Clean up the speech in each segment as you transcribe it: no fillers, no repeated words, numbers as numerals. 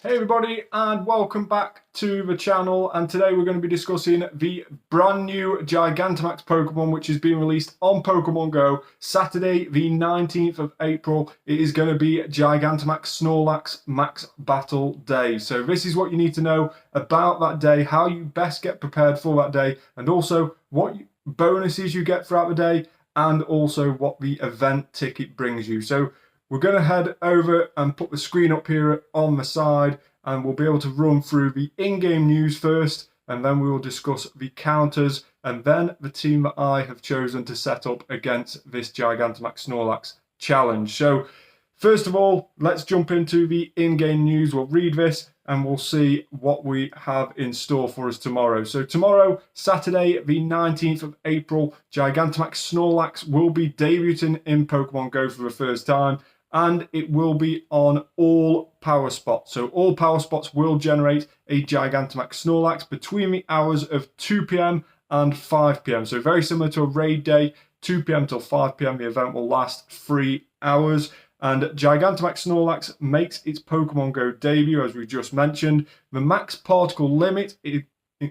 Hey everybody, and welcome back to the channel, and today we're going to be discussing the brand new Gigantamax Pokemon which is being released on Pokémon GO Saturday the 19th of April. It is going to be Gigantamax Snorlax Max Battle Day. So this is what you need to know about that day, how you best get prepared for that day, and also what bonuses you get throughout the day, and also what the event ticket brings you. So we're going to head over and put the screen up here on the side, and we'll be able to run through the in-game news first, and then we will discuss the counters and then the team that I have chosen to set up against this Gigantamax Snorlax challenge. So first of all, let's jump into the in-game news. We'll read this and we'll see what we have in store for us tomorrow. So tomorrow, Saturday the 19th of April, Gigantamax Snorlax will be debuting in Pokemon GO for the first time, and it will be on all power spots. So all power spots will generate a Gigantamax Snorlax between the hours of 2 PM and 5 PM. So very similar to a raid day, 2 PM till 5 PM. The event will last 3 hours. And Gigantamax Snorlax makes its Pokemon GO debut, as we just mentioned. The max particle limit, it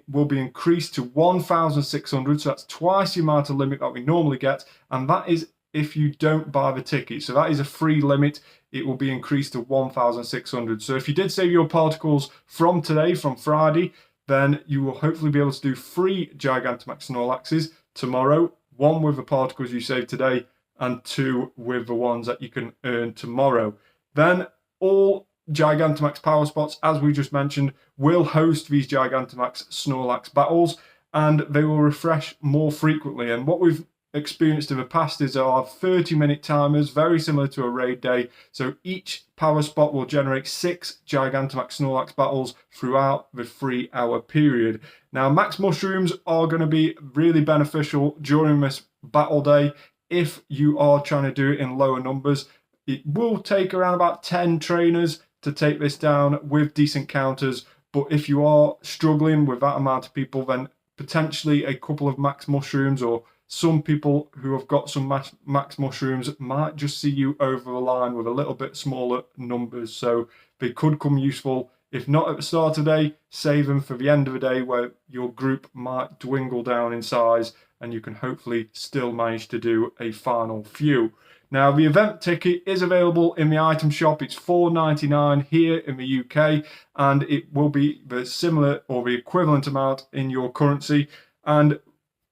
will be increased to 1,600. So that's twice the amount of limit that we normally get. And that is if you don't buy the ticket. So that is a free limit. It will be increased to 1,600. So if you did save your particles from today, from Friday, then you will hopefully be able to do 3 Gigantamax Snorlaxes tomorrow. 1 with the particles you saved today, and 2 with the ones that you can earn tomorrow. Then all Gigantamax power spots, as we just mentioned, will host these Gigantamax Snorlax battles, and they will refresh more frequently. And what we've experienced in the past is our 30-minute timers, very similar to a raid day. So each power spot will generate 6 Gigantamax Snorlax battles throughout the 3-hour period. Now, max mushrooms are going to be really beneficial during this battle day if you are trying to do it in lower numbers. It will take around about 10 trainers to take this down with decent counters, but if you are struggling with that amount of people, then potentially a couple of max mushrooms, or some people who have got some max mushrooms, might just see you over the line with a little bit smaller numbers. So they could come useful. If not at the start of the day, save them for the end of the day, where your group might dwindle down in size and you can hopefully still manage to do a final few. Now, the event ticket is available in the item shop. It's $4.99 here in the UK, and it will be the similar or the equivalent amount in your currency. And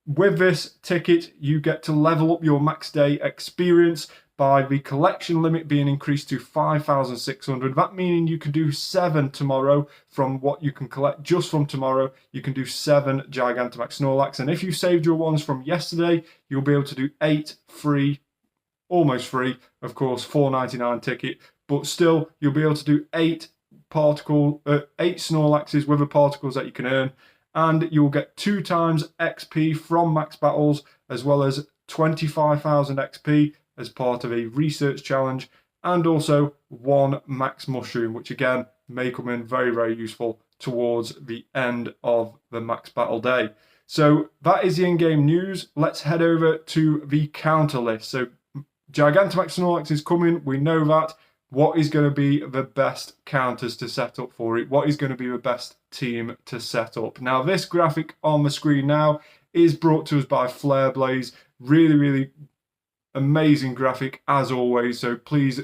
with this ticket, you get to level up your max day experience by the collection limit being increased to 5,600. That meaning you can do 7 tomorrow from what you can collect just from tomorrow. You can do 7 Gigantamax Snorlax. And if you saved your ones from yesterday, you'll be able to do 8 free, almost free, of course, $4.99 ticket. But still, you'll be able to do 8 Snorlaxes with the particles that you can earn. And you'll get 2 times XP from max battles, as well as 25,000 XP as part of a research challenge, and also 1 max mushroom, which again may come in very, very useful towards the end of the max battle day. So that is the in-game news. Let's head over to the counter list. So Gigantamax Snorlax is coming, we know that. What is going to be the best counters to set up for it? What is going to be the best team to set up? Now, this graphic on the screen now is brought to us by FlareBlaze. Really, really amazing graphic as always. So please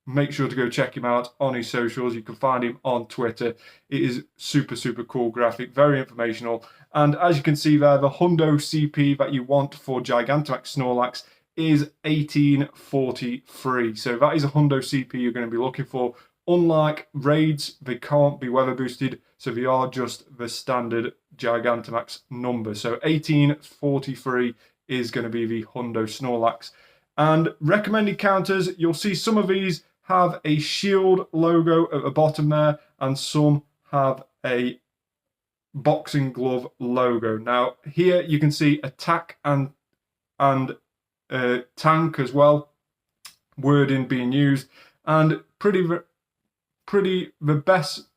make sure to go check him out on his socials. You can find him on Twitter. It is super, super cool graphic, very informational. And as you can see there, the Hundo CP that you want for Gigantamax Snorlax is 1843. So that is a Hundo CP you're going to be looking for. Unlike raids, they can't be weather boosted, so they are just the standard Gigantamax number. So 1843 is going to be the Hundo Snorlax. And recommended counters, you'll see some of these have a shield logo at the bottom there, and some have a boxing glove logo. Now here you can see attack and tank as well, wording being used, and the best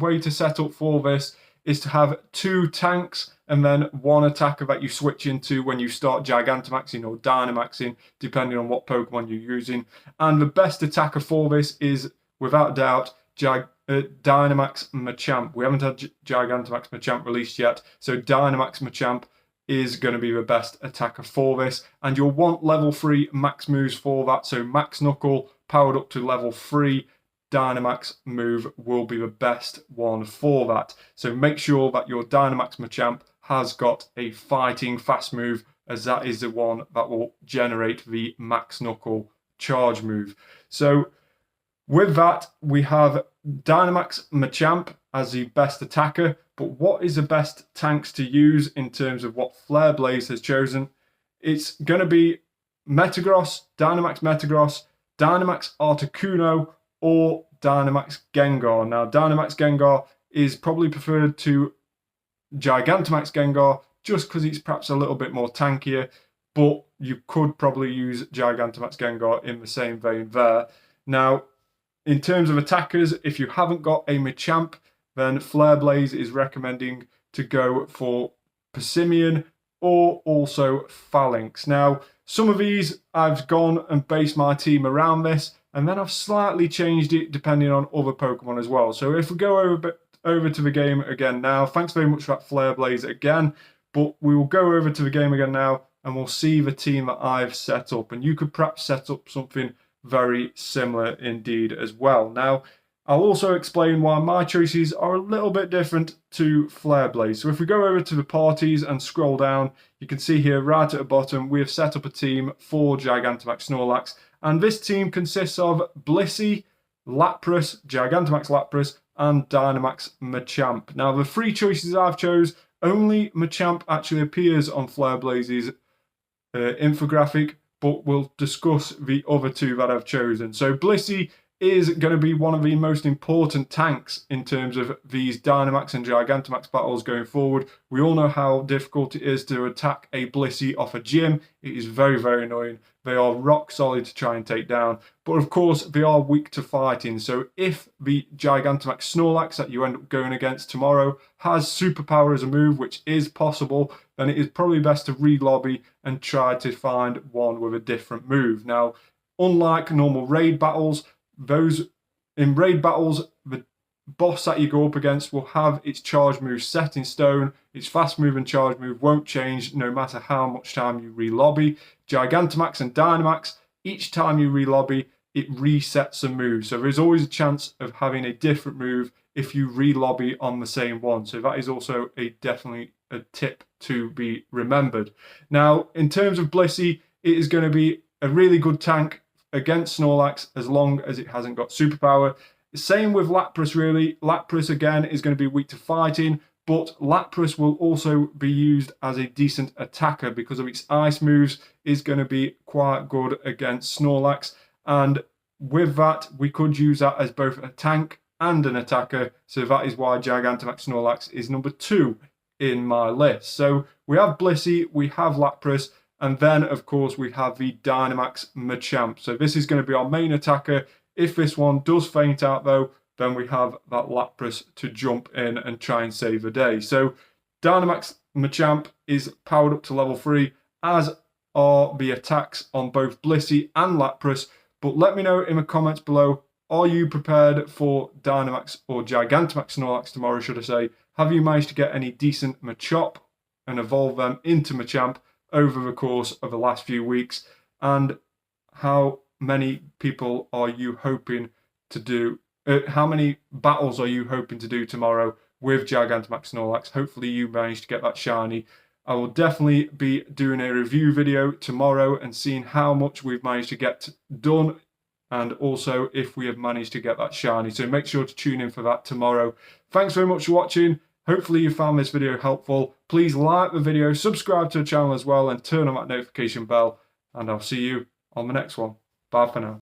way to set up for this is to have 2 tanks and then 1 attacker that you switch into when you start Gigantamaxing or Dynamaxing, depending on what Pokemon you're using. And the best attacker for this is, without doubt, Dynamax Machamp. We haven't had Gigantamax Machamp released yet, so Dynamax Machamp is going to be the best attacker for this, and you'll want level 3 max moves for that. So Max Knuckle powered up to level 3 Dynamax move will be the best one for that. So make sure that your Dynamax Machamp has got a fighting fast move, as that is the one that will generate the Max Knuckle charge move. So with that, we have Dynamax Machamp as the best attacker, but what is the best tanks to use in terms of what FlareBlaze has chosen? It's going to be Metagross, Dynamax Metagross, Dynamax Articuno, or Dynamax Gengar. Now, Dynamax Gengar is probably preferred to Gigantamax Gengar just because it's perhaps a little bit more tankier, but you could probably use Gigantamax Gengar in the same vein there. Now, in terms of attackers, if you haven't got a Machamp, then FlareBlaze is recommending to go for Persimmon or also Phalanx. Now, some of these I've gone and based my team around this, and then I've slightly changed it depending on other Pokemon as well. So if we go over to the game again now, thanks very much for that FlareBlaze again, but we will go over to the game again now and we'll see the team that I've set up, and you could perhaps set up something very similar indeed as well. Now, I'll also explain why my choices are a little bit different to FlareBlaze. So if we go over to the parties and scroll down, you can see here right at the bottom, we have set up a team for Gigantamax Snorlax. And this team consists of Blissey, Lapras, Gigantamax Lapras, and Dynamax Machamp. Now, the 3 choices I've chose, only Machamp actually appears on FlareBlaze's infographic, but we'll discuss the other 2 that I've chosen. So Blissey is going to be one of the most important tanks in terms of these Dynamax and Gigantamax battles going forward. We all know how difficult it is to attack a Blissey off a gym. It is very, very annoying. They are rock solid to try and take down. But of course, they are weak to fighting. So if the Gigantamax Snorlax that you end up going against tomorrow has superpower as a move, which is possible, then it is probably best to re-lobby and try to find one with a different move. Now, unlike normal raid battles, in raid battles, the boss that you go up against will have its charge move set in stone. Its fast move and charge move won't change no matter how much time you re-lobby. Gigantamax and Dynamax, each time you re-lobby, it resets a move. So there's always a chance of having a different move if you re-lobby on the same one. So that is also definitely a tip to be remembered. Now, in terms of Blissey, it is going to be a really good tank against Snorlax as long as it hasn't got superpower. Same with Lapras really. Lapras again is going to be weak to fighting, but Lapras will also be used as a decent attacker because of its ice moves is going to be quite good against Snorlax, and with that we could use that as both a tank and an attacker, so that is why Gigantamax Snorlax is number 2 in my list. So we have Blissey, we have Lapras, and then, of course, we have the Dynamax Machamp. So this is going to be our main attacker. If this one does faint out, though, then we have that Lapras to jump in and try and save the day. So Dynamax Machamp is powered up to level 3, as are the attacks on both Blissey and Lapras. But let me know in the comments below, are you prepared for Dynamax or Gigantamax Snorlax tomorrow, should I say? Have you managed to get any decent Machop and evolve them into Machamp over the course of the last few weeks, and how many people are you hoping to do, how many battles are you hoping to do tomorrow with Gigantamax Snorlax? Hopefully you managed to get that shiny. I will definitely be doing a review video tomorrow and seeing how much we've managed to get done, and also if we have managed to get that shiny. So make sure to tune in for that tomorrow. Thanks very much for watching. Hopefully you found this video helpful. Please like the video, subscribe to the channel as well, and turn on that notification bell. And I'll see you on the next one. Bye for now.